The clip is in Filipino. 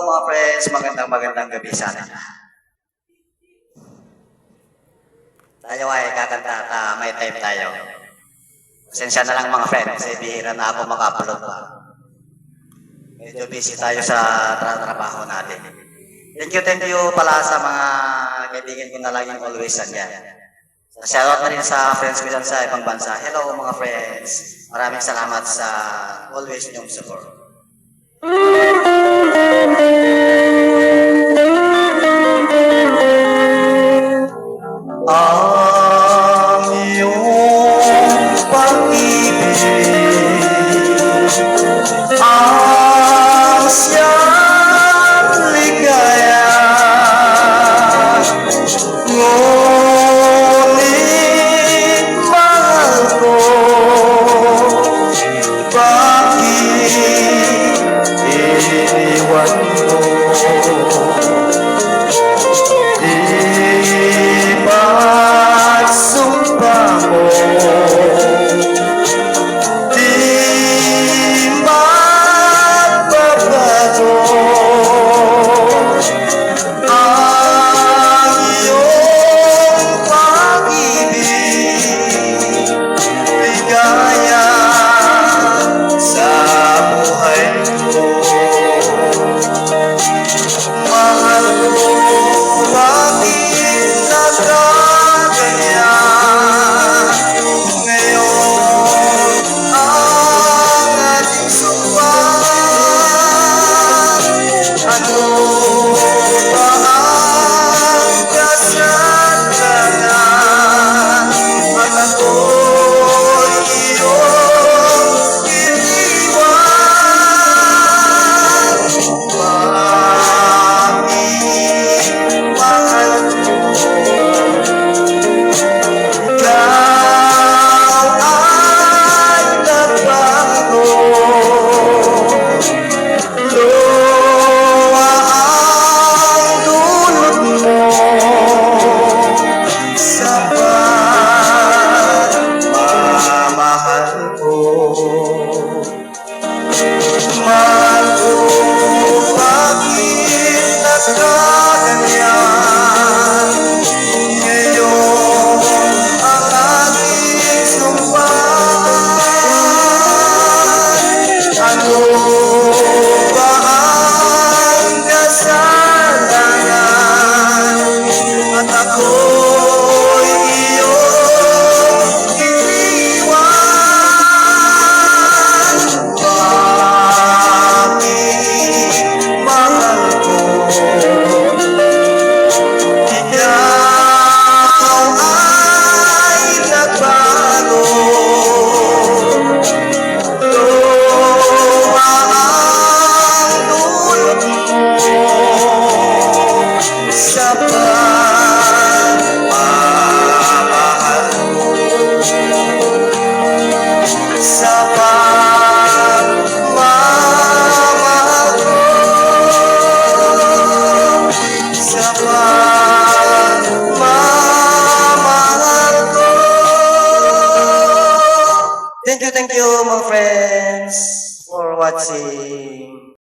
Mga friends, magandang gabi sa atin. Tayo ay kakanta at may time tayo. Pasensya na lang mga friends, kasi bihira na ako makapulog pa. Medyo busy tayo sa trabaho natin. Thank you pala sa mga kaibigan ko na laging always andyan. Shoutout na rin sa friends ko dyan sa ibang bansa. Hello mga friends, maraming salamat sa always niyong support. Ang iyong pag-ibig ang siyang ligaya, ngunit mahal ko, bakit iniwan mo? Ipagsumpa mo, di magbabago ang iyong pag-ibig, ligaya sa buhay ko. Mahal ko, bakit nagkaganyan? Ngayon ang ating sumpah, ano ba ang kasalanan? At ako'y iyong iniwan. Bakit mahal ko? Ikaw ay nagbago, luha ang dulot mo sa pagmamahal ko. Mahal ko, bakit nagkaganyan? Ngayon ang ating sumpah, ano ba ang kasalanan? At ako'y iyong iniwan. Bakit mahal ko? Ikaw ay nagbago, luha ang dulot mo sa pagmamahal ko, sa pagmamahal ko, sa pagmamahal ko. Thank you mga friends for watching.